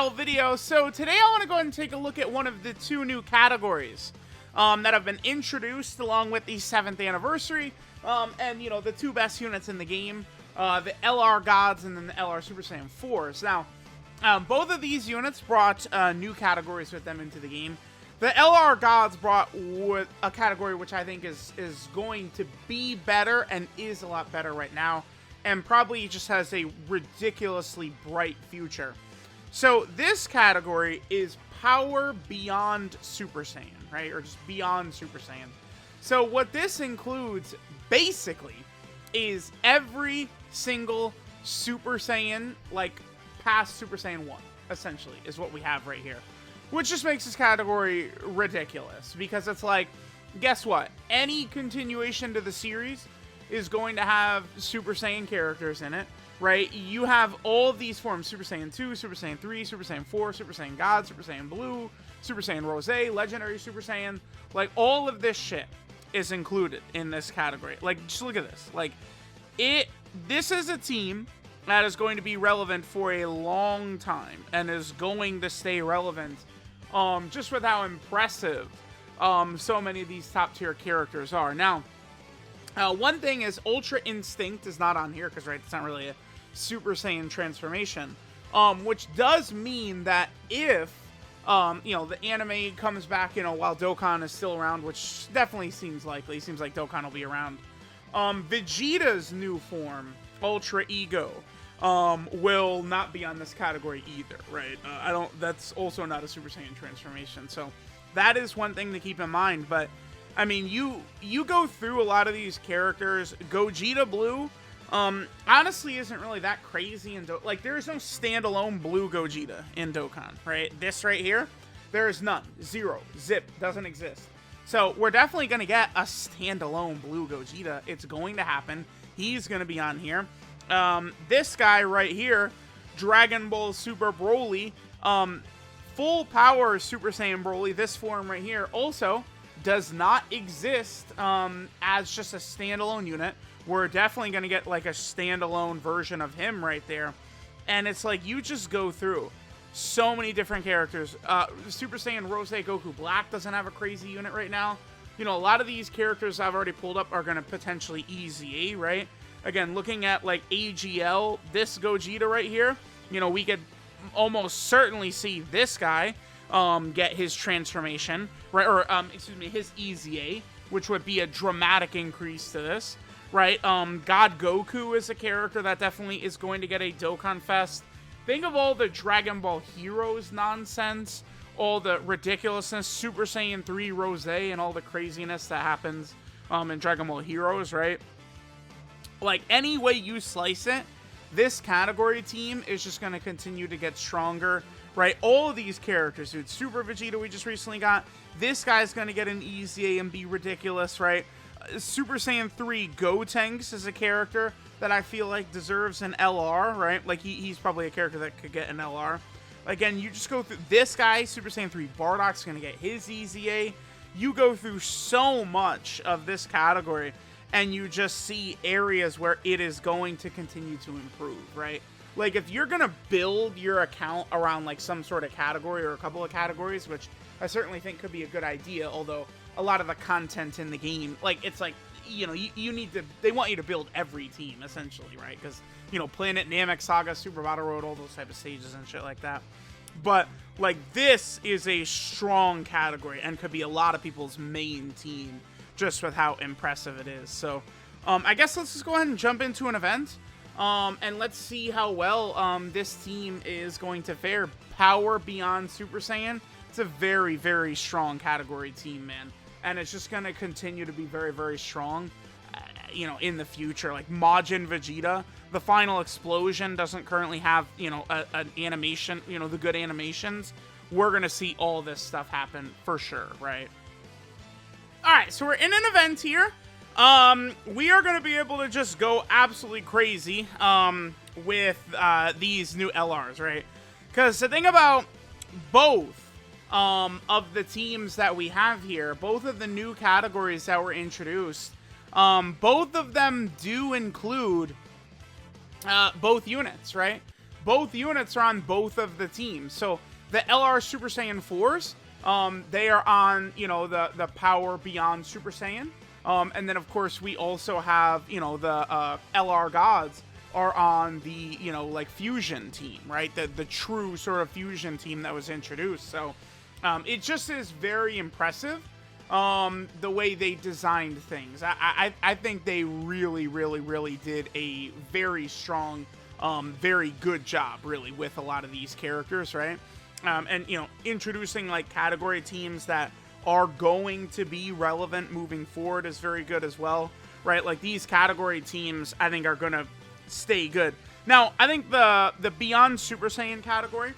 style video. So today I want to go ahead and take a look at one of the two new categories that have been introduced along with the 7th anniversary, and you know, the two best units in the game, the LR Gods and then the LR Super Saiyan 4s. Now, both of these units brought new categories with them into the game. The LR Gods brought with a category which I think is going to be better and is a lot better right now, and probably just has a ridiculously bright future. So this category is Power Beyond Super Saiyan, right? Or just Beyond Super Saiyan. So what this includes, basically, is every single Super Saiyan, like, past Super Saiyan 1, essentially, is what we have right here. Which just makes this category ridiculous, because it's like, guess what? Any continuation to the series is going to have Super Saiyan characters in it, right? You have all of these forms: Super Saiyan 2, Super Saiyan 3, Super Saiyan 4, Super Saiyan God, Super Saiyan Blue, Super Saiyan Rose, Legendary Super Saiyan. Like, all of this shit is included in this category. Like, just look at this. Like, this is a team that is going to be relevant for a long time and is going to stay relevant, just with how impressive so many of these top tier characters are. Now, one thing is Ultra Instinct is not on here because, right, it's not really a Super Saiyan transformation, which does mean that if you know, the anime comes back, you know, while Dokkan is still around, which definitely seems likely. Seems like Dokkan will be around. Vegeta's new form, Ultra Ego, will not be on this category either, right? That's also not a Super Saiyan transformation, so that is one thing to keep in mind. But I mean, you go through a lot of these characters. Gogeta Blue, honestly, isn't really that crazy in like, there is no standalone Blue Gogeta in Dokkan, right? This right here, there is none, zero, zip, doesn't exist. So we're definitely gonna get a standalone Blue Gogeta. It's going to happen. He's gonna be on here. This guy right here, Dragon Ball Super Broly, full power Super Saiyan Broly, this form right here, also does not exist as just a standalone unit. We're definitely going to get like a standalone version of him right there. And it's like, you just go through so many different characters. Super Saiyan Rose Goku Black doesn't have a crazy unit right now. You know, a lot of these characters I've already pulled up are going to potentially EZA, right? Again, looking at like AGL, this Gogeta right here, you know, we could almost certainly see this guy get his transformation, right? Or, excuse me, his EZA, which would be a dramatic increase to this, right? God Goku is a character that definitely is going to get a Dokkan Fest. Think of all the Dragon Ball Heroes nonsense, all the ridiculousness, Super Saiyan 3 Rose, and all the craziness that happens in Dragon Ball Heroes, right? Like, any way you slice it, this category team is just going to continue to get stronger, right? All of these characters, dude. Super Vegeta we just recently got. This guy's going to get an EZA and be ridiculous, right? Super Saiyan 3 Gotenks is a character that I feel like deserves an LR, right? Like, he's probably a character that could get an LR. Again, you just go through this guy, Super Saiyan 3 Bardock's going to get his EZA. You go through so much of this category, and you just see areas where it is going to continue to improve, right? Like, if you're going to build your account around, like, some sort of category or a couple of categories, which I certainly think could be a good idea, although a lot of the content in the game, like, it's like, you know, you need to, they want you to build every team, essentially, right? Because, you know, Planet Namek Saga, Super Battle Road, all those type of stages and shit like that. But, like, this is a strong category and could be a lot of people's main team, just with how impressive it is. So, I guess let's just go ahead and jump into an event, and let's see how well this team is going to fare. Power Beyond Super Saiyan. It's a very, very strong category team, man. And it's just going to continue to be very, very strong, you know, in the future. Like, Majin Vegeta, the final explosion doesn't currently have, you know, an animation, you know, the good animations. We're going to see all this stuff happen for sure, right? Alright, so we're in an event here. We are going to be able to just go absolutely crazy with these new LRs, right? Because the thing about both of the teams that we have here, both of the new categories that were introduced, both of them do include both units, right? both units are on both of the teams. So the LR Super Saiyan 4s, they are on, you know, the Power Beyond Super Saiyan. And then, of course, we also have, you know, the LR Gods are on the, you know, like, Fusion team, right? The true sort of Fusion team that was introduced. So it just is very impressive, the way they designed things. I think they really, really, really did a very strong, very good job, really, with a lot of these characters, right? And, you know, introducing, like, category teams that are going to be relevant moving forward is very good as well, right? Like, these category teams, I think, are going to stay good. Now, I think the Beyond Super Saiyan category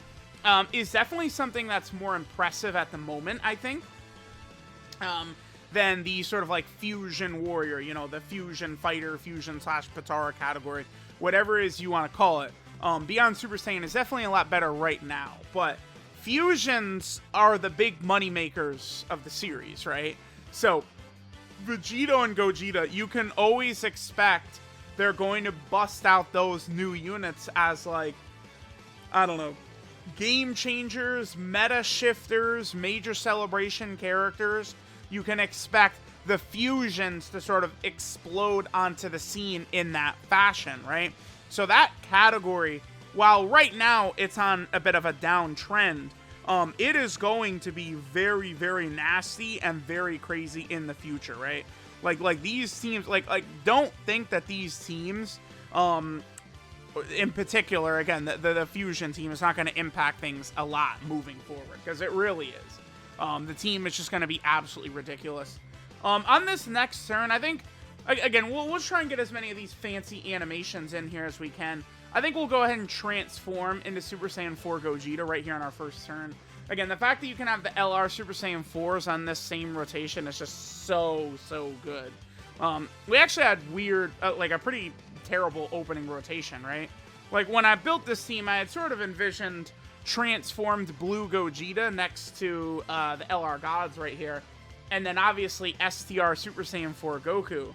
is definitely something that's more impressive at the moment, I think, than the sort of, like, Fusion Warrior, you know, the Fusion Fighter, Fusion / Patara category, whatever it is you want to call it. Beyond Super Saiyan is definitely a lot better right now, but Fusions are the big money makers of the series, right? So, Vegito and Gogeta, you can always expect they're going to bust out those new units as, like, I don't know, game changers, meta shifters, major celebration characters. You can expect the fusions to sort of explode onto the scene in that fashion, right? So that category, while right now it's on a bit of a downtrend, it is going to be very, very nasty and very crazy in the future, right? Like these teams, like don't think that these teams, in particular, again, the Fusion team is not going to impact things a lot moving forward, because it really is. The team is just going to be absolutely ridiculous. On this next turn, I think, again, we'll try and get as many of these fancy animations in here as we can. I think we'll go ahead and transform into Super Saiyan 4 Gogeta right here on our first turn. Again, the fact that you can have the LR Super Saiyan 4s on this same rotation is just so good. We actually had weird, like a pretty terrible opening rotation, right? Like, when I built this team, I had sort of envisioned transformed blue Gogeta next to the LR Gods right here. And then, obviously, STR Super Saiyan 4 Goku,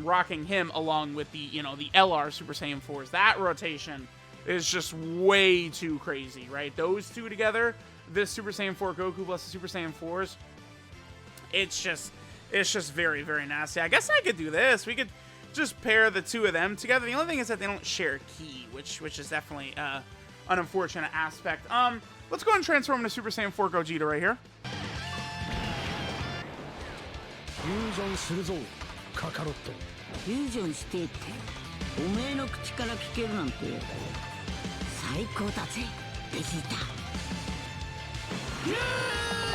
rocking him along with the, you know, the LR Super Saiyan 4s. That rotation is just way too crazy, right? Those two together, this Super Saiyan 4 Goku plus the Super Saiyan 4s, it's just very, very nasty. I guess I could do this. We could just pair the two of them together. The only thing is that they don't share ki, which is definitely an unfortunate aspect. Let's go and transform into Super Saiyan 4 Gogeta right here. フュージョンするぞカカロット。フュージョンしてっておめえの口から聞けるなんて最高だぜベジータ。フュ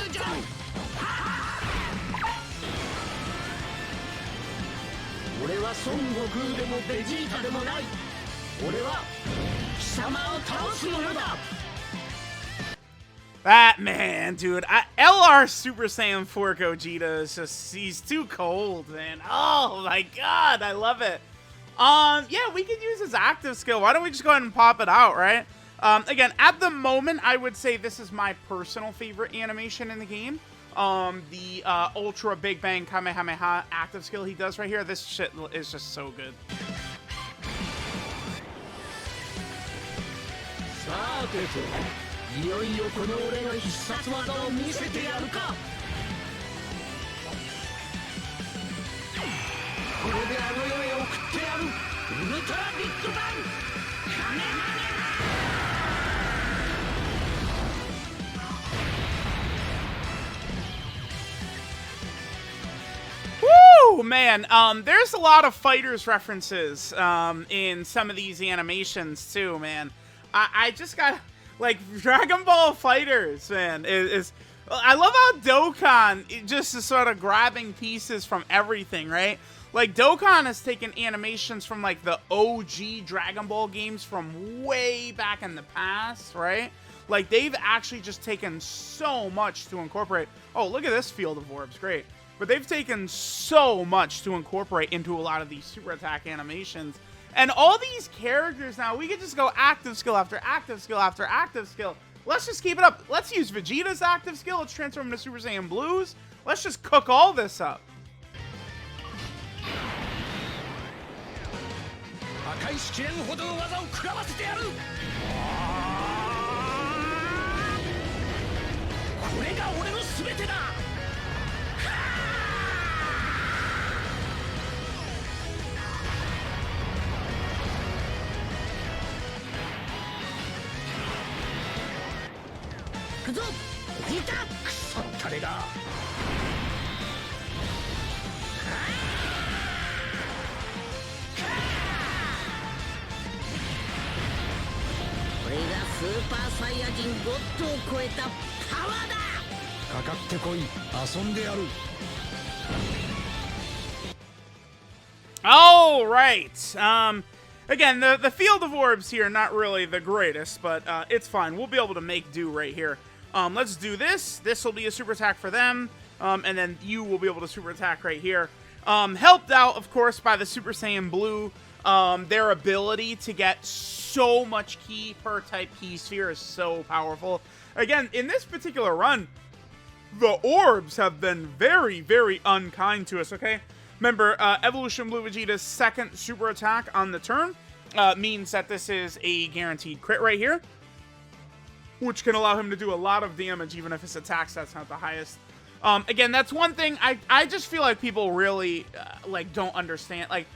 ージョン。俺は孫悟空でもベジータでもない。俺は貴様を倒す者だ。 That man, dude. LR Super Saiyan 4 Gogeta is just, he's too cold, man. Oh my god, I love it. Yeah, we could use his active skill. Why don't we just go ahead and pop it out, right? Again, at the moment, I would say this is my personal favorite animation in the game. The Ultra Big Bang Kamehameha active skill he does right here. This shit is just so good. いよいよこの俺の必殺技を見せてやるか。これであの世へ送ってやる。ウルトラビッグバンカメハメハ。 Woo, man. There's a lot of fighters references in some of these animations too, man. I just got, like, Dragon Ball Fighters, man, is I love how Dokkan just is sort of grabbing pieces from everything, right? Like, Dokkan has taken animations from, like, the OG Dragon Ball games from way back in the past, right? Like, they've actually just taken so much to incorporate. Oh, look at this field of orbs, great. But they've taken so much to incorporate into a lot of these super attack animations. And all these characters now, we can just go active skill after active skill after active skill. Let's just keep it up. Let's use Vegeta's active skill. Let's transform into Super Saiyan Blues. Let's just cook all this up. 破壊しきれんほどの技を食らわせてやる。くぞベジータ。くそったれが。これがスーパーサイヤ人ゴッドを超えたパワーだ。かかってこい、遊んでやる。All right. Again, the field of orbs here, not really the greatest, but it's fine. We'll be able to make do right here. Let's do this. This will be a super attack for them, and then you will be able to super attack right here. Helped out, of course, by the Super Saiyan Blue. Their ability to get so much ki per type ki sphere is so powerful. Again, in this particular run, the orbs have been very, very unkind to us, okay? Remember, Evolution Blue Vegeta's second super attack on the turn means that this is a guaranteed crit right here, which can allow him to do a lot of damage even if his attack set's not the highest. Again, that's one thing I just feel like people really, like, don't understand. Like,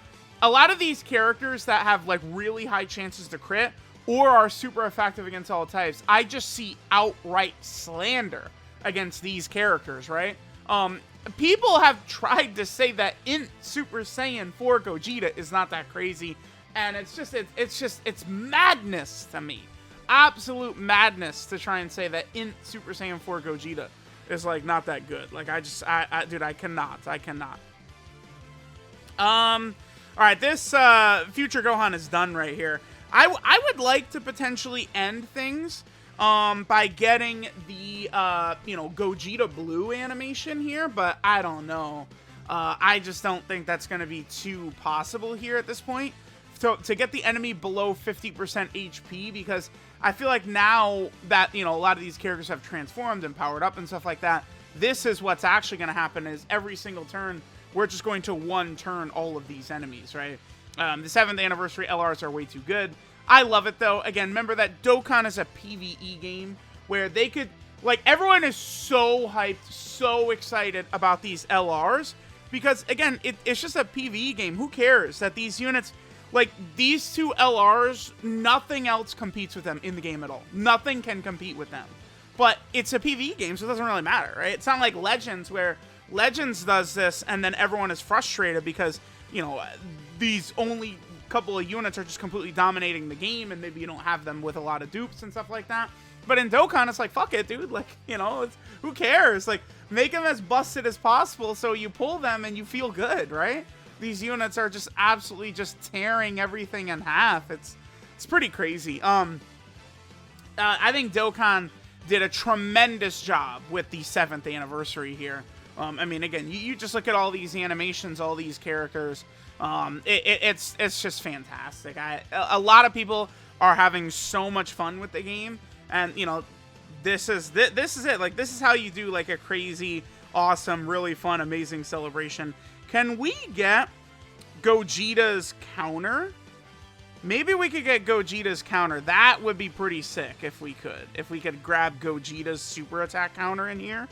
a lot of these characters that have, like, really high chances to crit or are super effective against all types, I just see outright slander against these characters, right? People have tried to say that Int Super Saiyan 4 Gogeta is not that crazy, and it's madness to me. Absolute madness to try and say that Int Super Saiyan 4 Gogeta is, like, not that good. Like, dude, I cannot. Alright, this Future Gohan is done right here. I would like to potentially end things by getting the, Gogeta Blue animation here, but I don't know. I just don't think that's going to be too possible here at this point. So, to get the enemy below 50% HP, because I feel like now that, a lot of these characters have transformed and powered up and stuff like that, this is what's actually going to happen is every single turn, we're just going to one-turn all of these enemies, right? The 7th anniversary LRs are way too good. I love it, though. Again, remember that Dokkan is a PvE game where they could... Like, everyone is so hyped, so excited about these LRs because, again, it's just a PvE game. Who cares that these units... Like, these two LRs, nothing else competes with them in the game at all. Nothing can compete with them. But it's a PvE game, so it doesn't really matter, right? It's not like Legends, where Legends does this, and then everyone is frustrated because, these only couple of units are just completely dominating the game, and maybe you don't have them with a lot of dupes and stuff like that. But in Dokkan, it's like, fuck it, dude. Like, who cares? Like, make them as busted as possible so you pull them and you feel good, right? These units are just absolutely just tearing everything in half. It's pretty crazy. I think Dokkan did a tremendous job with the 7th anniversary here. I mean, again, you just look at all these animations, all these characters. It's just fantastic. A lot of people are having so much fun with the game, and this is it. Like, this is how you do like a crazy, awesome, really fun, amazing celebration. Can we get Gogeta's counter? Maybe we could get Gogeta's counter. That would be pretty sick if we could. If we could grab Gogeta's super attack counter in here.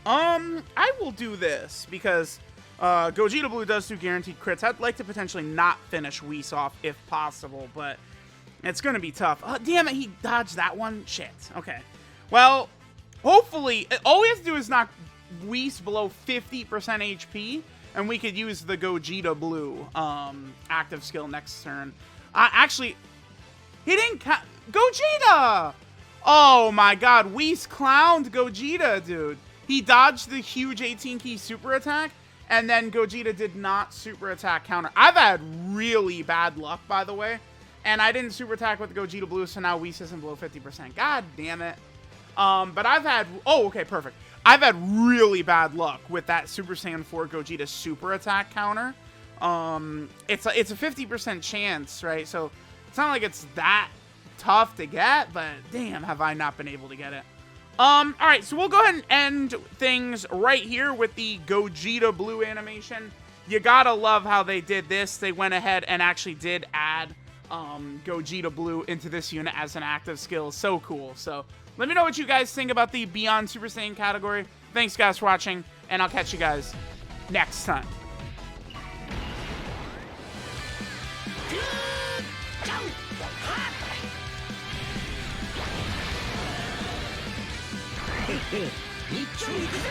I will do this because Gogeta Blue does do guaranteed crits. I'd like to potentially not finish Whis off if possible, but it's going to be tough. Oh, damn it, he dodged that one. Shit. Okay. Well, hopefully, all we have to do is knock Whis below 50% HP, and we could use the Gogeta Blue active skill next turn. Actually, he didn't Gogeta! Oh my god, Whis clowned Gogeta, dude. He dodged the huge 18-key super attack, and then Gogeta did not super attack counter. I've had really bad luck, by the way, and I didn't super attack with the Gogeta Blue, so now Whis isn't below 50%. God damn it. But I've had... Oh, okay, perfect. I've had really bad luck with that Super Saiyan 4 Gogeta super attack counter. It's a 50% chance, right? So it's not like it's that tough to get, but damn, have I not been able to get it. Alright, so we'll go ahead and end things right here with the Gogeta Blue animation. You gotta love how they did this. They went ahead and actually did add Gogeta Blue into this unit as an active skill. So cool. So let me know what you guys think about the Beyond Super Saiyan category. Thanks, guys, for watching, and I'll catch you guys next time. 一挙に行くぜ。